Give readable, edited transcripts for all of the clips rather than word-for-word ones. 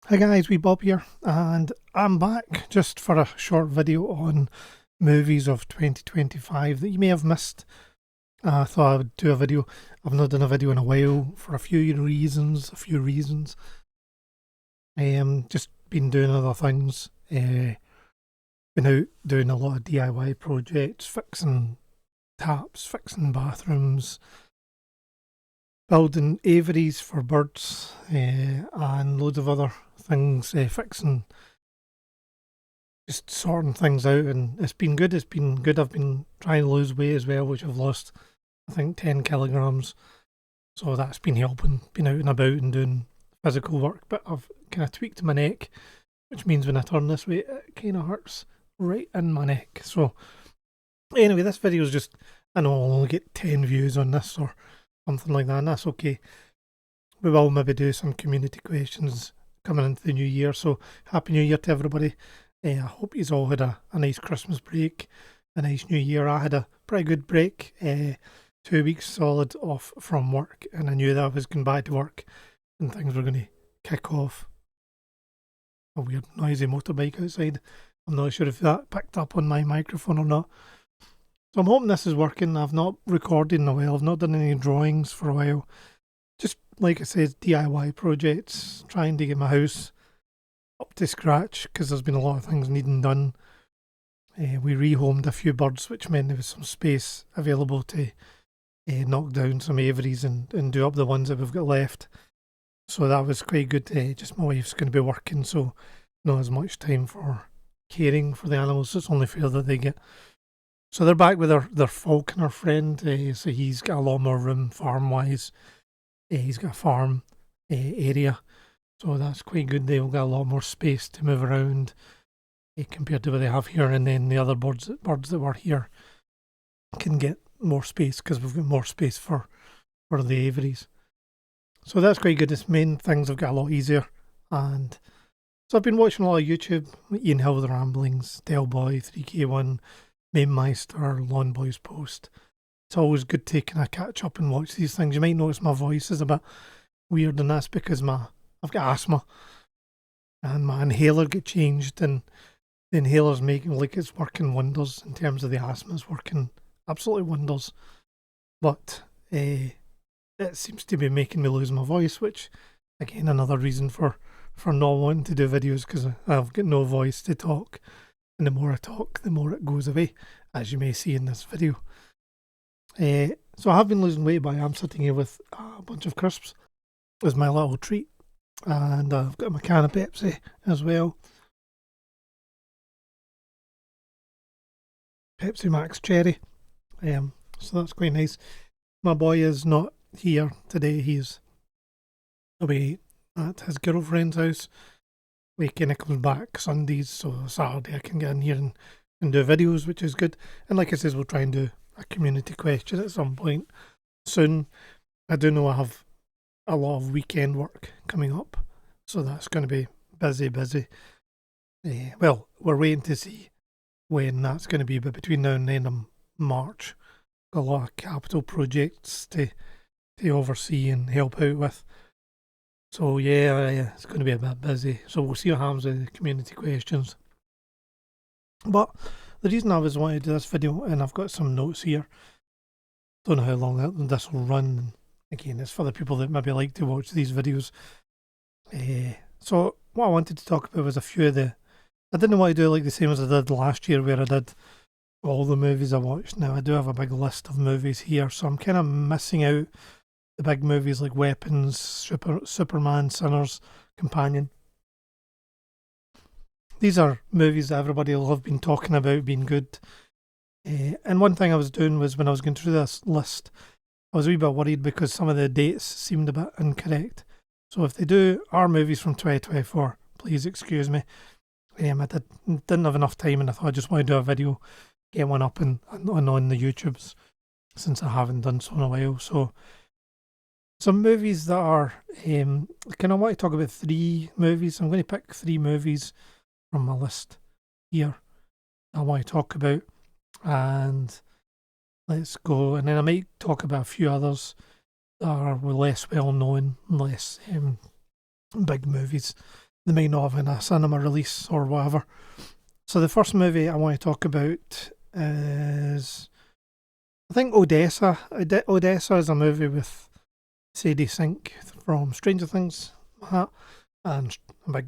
Hi guys, wee Bob here, and I'm back just for a short video on movies of 2025 that you may have missed. I thought I would do a video. I've not done a video in a while for a few reasons. Just been doing other things. Been out doing a lot of DIY projects, fixing taps, fixing bathrooms, building aviaries for birds, and loads of other things, fixing, just sorting things out, and it's been good. It's been good. I've been trying to lose weight as well, which I've lost, I think, 10 kilograms. So that's been helping, being out and about and doing physical work. But I've kind of tweaked my neck, which means when I turn this way, it kind of hurts right in my neck. So anyway, this video is just, I know I'll only get 10 views on this or something like that, and that's okay. We will maybe do some community questions coming into the new year. So happy new year to everybody. I hope you've all had a nice Christmas break, a nice new year. I had a pretty good break, 2 weeks solid off from work, and I knew that I was going back to work and things were going to kick off. A weird noisy motorbike outside. I'm not sure if that picked up on my microphone or not. So I'm hoping this is working. I've not recorded in a while. I've not done any drawings for a while. Just like I said, DIY projects, trying to get my house up to scratch because there's been a lot of things needing done. We rehomed a few birds, which meant there was some space available to knock down some aviaries and do up the ones that we've got left. So that was quite good. Just my wife's going to be working, so not as much time for caring for the animals. It's only fair that they get. So they're back with their falconer friend. So he's got a lot more room farm wise. He's got a farm area, so that's quite good. They'll get a lot more space to move around compared to what they have here. And then the other birds that were here can get more space because we've got more space for the aviaries. So that's quite good. This main things have got a lot easier. And so I've been watching a lot of YouTube, Ian Hill, The Ramblings, Delboy, 3K1, Mainmeister, Lawn Boys Post. It's always good to kind of catch up and watch these things. You might notice my voice is a bit weird, and that's because I've got asthma, and my inhaler get changed, and the inhaler's making like it's working wonders in terms of the asthma. It's working absolutely wonders, but it seems to be making me lose my voice, which again another reason for not wanting to do videos because I've got no voice to talk, and the more I talk, the more it goes away, as you may see in this video. So I have been losing weight, but I am sitting here with a bunch of crisps as my little treat, and I've got my can of Pepsi as well. Pepsi Max Cherry. So that's quite nice. My boy is not here today. He's away at his girlfriend's house. He kind of comes back Sundays, so Saturday I can get in here and do videos, which is good. And like I says, we'll try and do a community question at some point soon. I do know I have a lot of weekend work coming up, so that's going to be busy. Well, we're waiting to see when that's going to be, but between now and the end of March, got a lot of capital projects to oversee and help out with. So yeah, it's going to be a bit busy. So we'll see what happens with the community questions. But the reason I was wanting to do this video, and I've got some notes here, don't know how long this will run. Again, it's for the people that maybe like to watch these videos. So what I wanted to talk about was a few of the. I didn't want to do like the same as I did last year, where I did all the movies I watched. Now I do have a big list of movies here, so I'm kind of missing out the big movies like Weapons, Superman, Sinners, Companion. These are movies that everybody will have been talking about being good. And one thing I was doing was when I was going through this list, I was a wee bit worried because some of the dates seemed a bit incorrect. So if they are movies from 2024, please excuse me. I didn't have enough time, and I thought I just want to do a video, get one up and on the YouTubes, since I haven't done so in a while. So some movies that are, kind of want to talk about 3 movies. I'm going to pick 3 movies from my list here I want to talk about, and let's go. And then I might talk about a few others that are less well known, less big movies. they might not have in a cinema release or whatever. So the first movie I want to talk about is, I think, Odessa. Odessa is a movie with Sadie Sink from Stranger Things, and a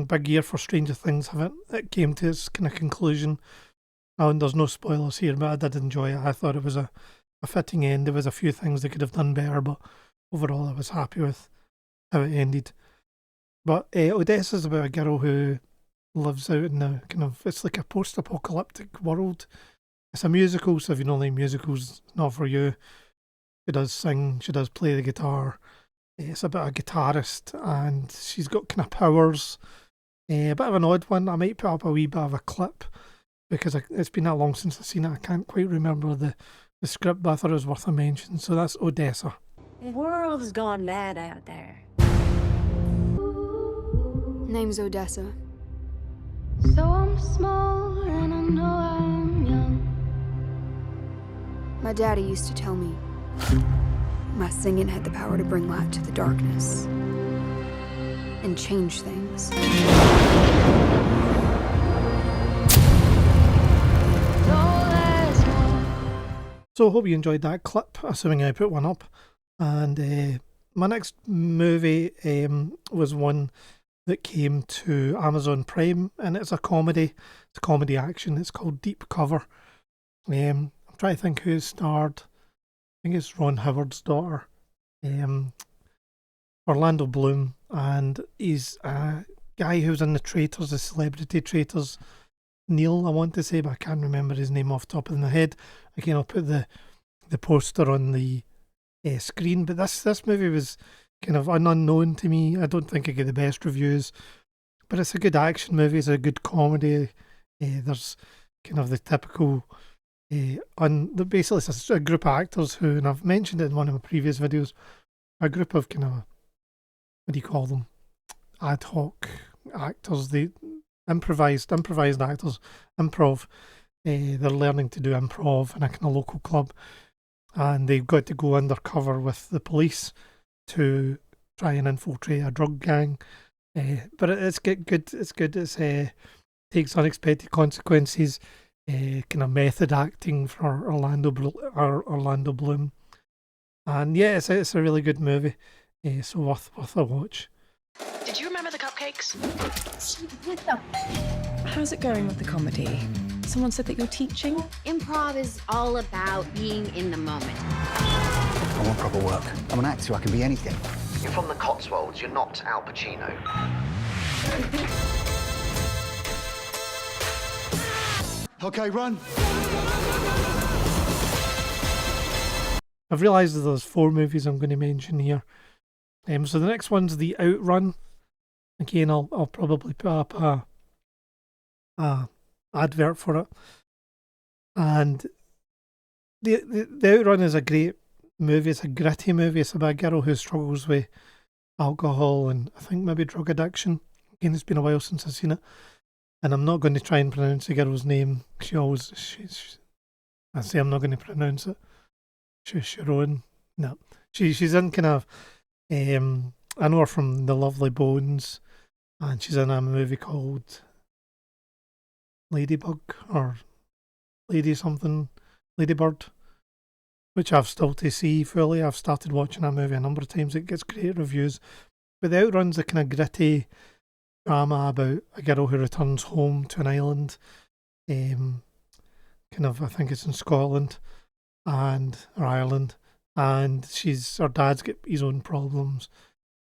big year for Stranger Things. It came to its kind of conclusion. And there's no spoilers here, but I did enjoy it. I thought it was a fitting end. There was a few things they could have done better, but overall I was happy with how it ended. But Odessa is about a girl who lives out in the it's like a post-apocalyptic world. It's a musical, so if you don't like musicals, it's not for you. She does sing, she does play the guitar. It's about a guitarist, and she's got kind of powers. A bit of an odd one. I might put up a wee bit of a clip, because it's been that long since I've seen it. I can't quite remember the script, but I thought it was worth a mention. So that's Odessa. The world's gone mad out there. Name's Odessa. So I'm small and I know I'm young. My daddy used to tell me my singing had the power to bring light to the darkness and change things. So I hope you enjoyed that clip, assuming I put one up. And my next movie was one that came to Amazon Prime, and it's a comedy. It's a comedy action. It's called Deep Cover. I'm trying to think who starred. I think it's Ron Howard's daughter, Orlando Bloom, and he's a guy who's in the Traitors, the Celebrity Traitors. Neil, I want to say, but I can't remember his name off the top of my head. Again, I'll put the poster on the screen. But this movie was kind of an unknown to me. I don't think it got the best reviews, but it's a good action movie. It's a good comedy. There's kind of the typical, basically it's a group of actors who, and I've mentioned it in one of my previous videos, a group of kind of, what do you call them? Ad hoc actors. They improvised actors, improv. They're learning to do improv in a kind of local club, and they've got to go undercover with the police to try and infiltrate a drug gang. But it's good. It's good. It's takes unexpected consequences. Kind of method acting for Orlando Bloom, and yeah, it's a really good movie. So worth a watch. Did you remember the cupcakes? What the? How's it going with the comedy? Someone said that you're teaching? Improv is all about being in the moment. I want proper work. I'm an actor, I can be anything. You're from the Cotswolds, you're not Al Pacino. Okay, run. I've realised that there's 4 movies I'm going to mention here. So the next one's The Outrun. Again, I'll probably put up a advert for it. And the Outrun is a great movie. It's a gritty movie. It's about a girl who struggles with alcohol and I think maybe drug addiction. Again, it's been a while since I've seen it, and I'm not going to try and pronounce the girl's name. I say I'm not going to pronounce it. Sharon. No, she's in kind of. I know her from The Lovely Bones, and she's in a movie called Ladybug or Ladybird, which I've still to see fully. I've started watching that movie a number of times. It gets great reviews. But The Outrun's a kind of gritty drama about a girl who returns home to an island. I think it's in Scotland or Ireland. And her dad's got his own problems.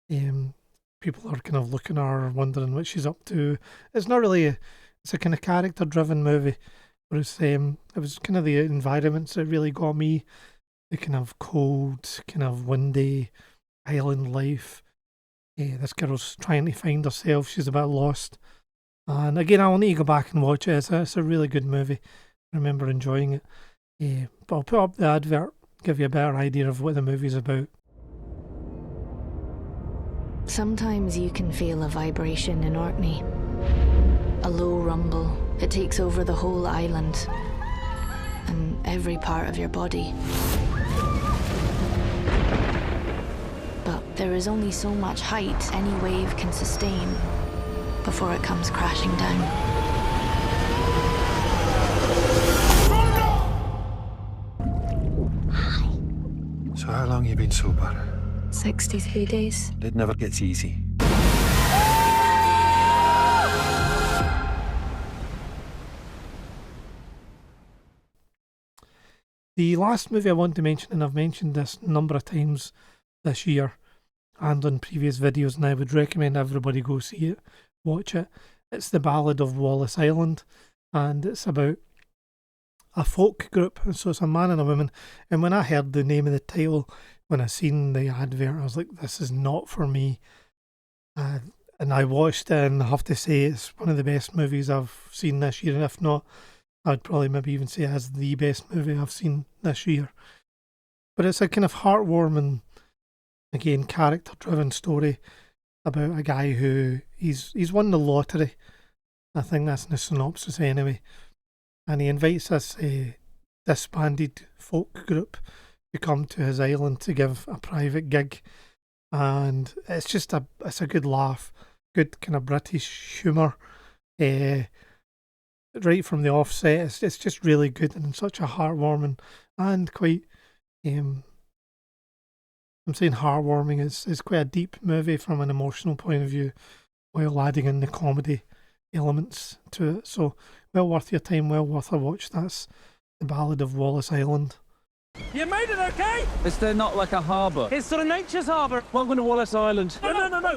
People are kind of looking at her, wondering what she's up to. It's not really it's a kind of character-driven movie. Whereas it was kind of the environments that really got me. The kind of cold, kind of windy island life. This girl's trying to find herself. She's a bit lost. And again, I'll need to go back and watch it. It's a really good movie. I remember enjoying it. But I'll put up the advert, give you a better idea of what the movie's about. Sometimes you can feel a vibration in Orkney. A low rumble. It takes over the whole island and every part of your body. But There is only so much height any wave can sustain before it comes crashing down. So how long you been sober? 63 days. It never gets easy. The last movie I want to mention, and I've mentioned this a number of times this year and on previous videos, and I would recommend everybody go see it, watch it. It's The Ballad of Wallace Island, and it's about a folk group, and so it's a man and a woman. And when I heard the name of the title, when I seen the advert, I was like, this is not for me. And I watched it, and I have to say it's one of the best movies I've seen this year, and if not, I'd probably maybe even say it as the best movie I've seen this year. But it's a kind of heartwarming, again, character-driven story about a guy who he's won the lottery. I think that's in the synopsis anyway. And he invites this disbanded folk group to come to his island to give a private gig. And it's just it's a good laugh, good kind of British humour. Right from the offset, it's just really good and such a heartwarming and quite, I'm saying heartwarming, it's quite a deep movie from an emotional point of view while adding in the comedy elements to it. So well worth your time, well worth a watch. That's The Ballad of Wallace Island. You made it okay? Is there not like a harbour? It's sort of nature's harbour. Welcome to Wallace Island. No!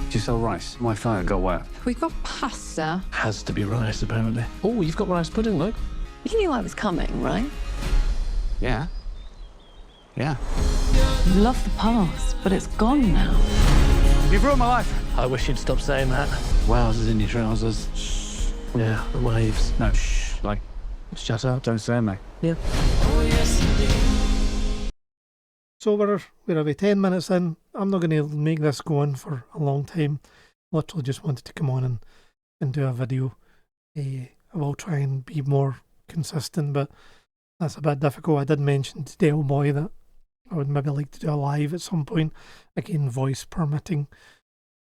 Do you sell rice? My phone got wet. We've got pasta. Has to be rice, apparently. Oh, you've got rice pudding, look. You knew I was coming, right? Yeah. Yeah. You love the past, but it's gone now. You've ruined my life. I wish you'd stop saying that. Wowzers in your trousers. Shh. Yeah, the waves. No, shh. Like, shut up. don't say me. Yeah. So we're about 10 minutes in. I'm not going to make this go on for a long time. Literally just wanted to come on and do a video. I will try and be more consistent, but that's a bit difficult. I did mention to Del Boy that I would maybe like to do a live at some point. Again, voice permitting,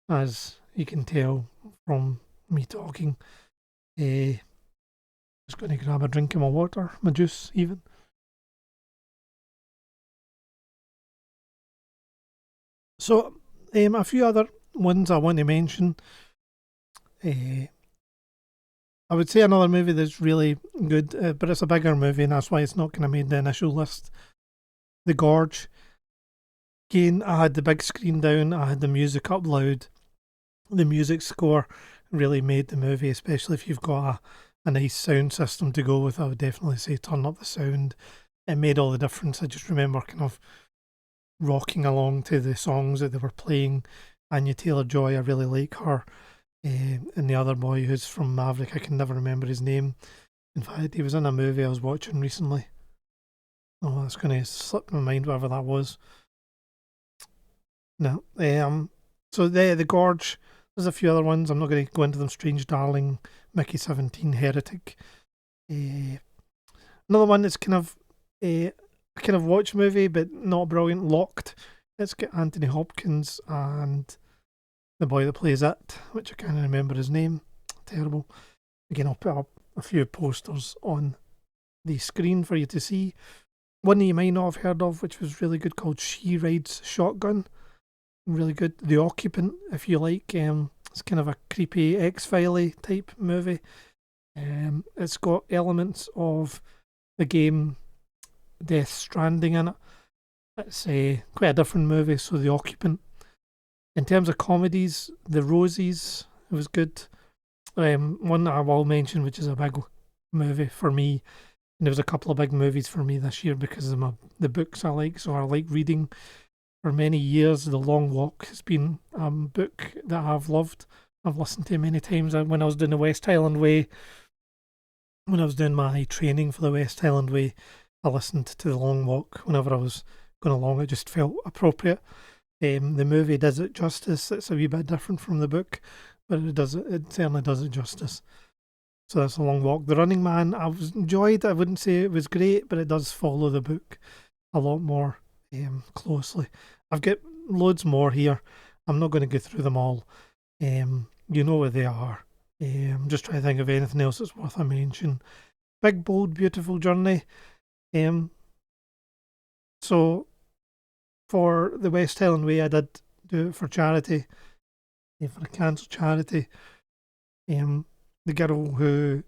as you can tell from me talking. Just going to grab a drink of my water, my juice even. So, a few other ones I want to mention. I would say another movie that's really good, but it's a bigger movie, and that's why it's not kind of made the initial list. The Gorge. Again, I had the big screen down, I had the music up loud. The music score really made the movie, especially if you've got a nice sound system to go with. I would definitely say turn up the sound. It made all the difference. I just remember kind of rocking along to the songs that they were playing. Anya Taylor-Joy, I really like her. And the other boy who's from Maverick, I can never remember his name. In fact, he was in a movie I was watching recently. Oh, that's going to slip my mind, whatever that was. No. So the Gorge, there's a few other ones. I'm not going to go into them. Strange Darling, Mickey 17, Heretic. Another one that's kind of a kind of watch movie, but not brilliant. Locked. It's got Anthony Hopkins and the boy that plays it, which I can't remember his name. Terrible. Again, I'll put up a few posters on the screen for you to see. One that you might not have heard of, which was really good, called She Rides Shotgun. Really good. The Occupant, if you like. It's kind of a creepy X-File-y type movie. It's got elements of the game Death Stranding in it. It's quite a different movie, so The Occupant. In terms of comedies, The Rosies, it was good. One that I will mention, which is a big movie for me, and there was a couple of big movies for me this year because of the books I like, so I like reading. For many years, The Long Walk has been a book that I've loved. I've listened to many times. When I was doing the West Highland Way, when I was doing my training for the West Highland Way, I listened to The Long Walk whenever I was going along. It just felt appropriate. The movie does it justice. It's a wee bit different from the book, but it certainly does it justice. So that's A Long Walk. The Running Man, I enjoyed. I wouldn't say it was great, but it does follow the book a lot more. closely. I've got loads more here. I'm not going to go through them all. You know where they are. I'm just trying to think of anything else that's worth a mention. Big, Bold, Beautiful Journey. So, for the West Highland Way, I did do it for charity, for a cancer charity. The girl who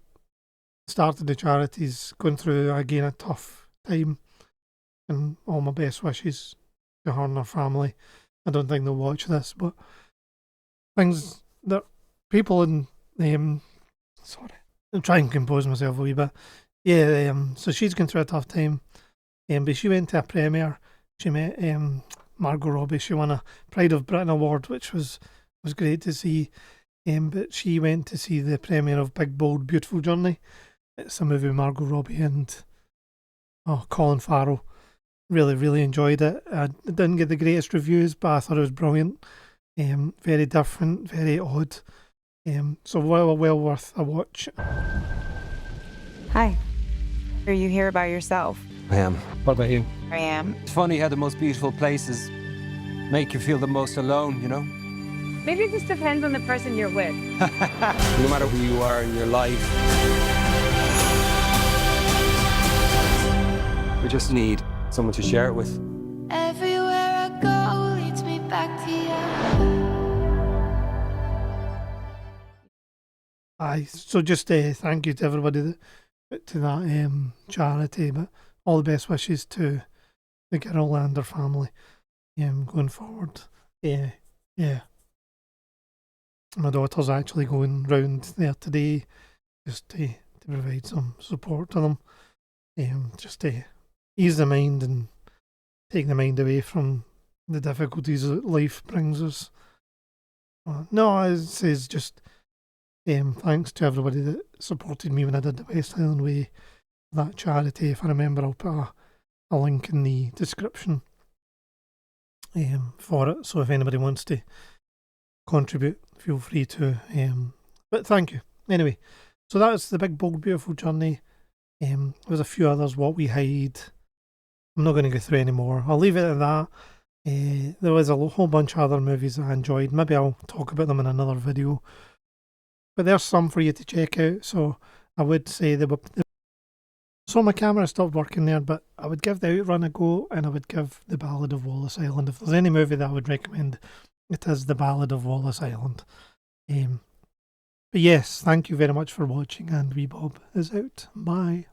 started the charity is going through, again, a tough time, and all my best wishes to her and her family. I don't think they'll watch this, but things that people in, sorry, I'm trying to compose myself a wee bit. Yeah, so she's going through a tough time, but she went to a premiere. She met Margot Robbie. She won a Pride of Britain award, which was great to see. But she went to see the premiere of Big, Bold, Beautiful Journey. It's a movie with Margot Robbie and Colin Farrell. Really, really enjoyed it. I didn't get the greatest reviews, but I thought it was brilliant. Very different, very odd. So well worth a watch. Hi. Are you here by yourself? I am. What about you? I am. It's funny how the most beautiful places make you feel the most alone, you know? Maybe it just depends on the person you're with. No matter who you are in your life. We just need someone to share it with. Everywhere I go leads me back to you. Aye, so just thank you to everybody that put to that charity, but all the best wishes to the girl and her family going forward. Yeah. My daughter's actually going round there today just to provide some support to them, just to ease the mind and take the mind away from the difficulties that life brings us. No, it's just thanks to everybody that supported me when I did the West Highland Way, that charity. If I remember, I'll put a link in the description for it. So if anybody wants to contribute, feel free to. But thank you. Anyway, so that's the Big, Bold, Beautiful Journey. There's a few others, What We Hide. I'm not going to go through any more. I'll leave it at that. There was a whole bunch of other movies that I enjoyed. Maybe I'll talk about them in another video. But there's some for you to check out. So I would say so my camera stopped working there, but I would give The Outrun a go, and I would give The Ballad of Wallace Island. If there's any movie that I would recommend, it is The Ballad of Wallace Island. But yes, thank you very much for watching, and Wee Bob is out. Bye.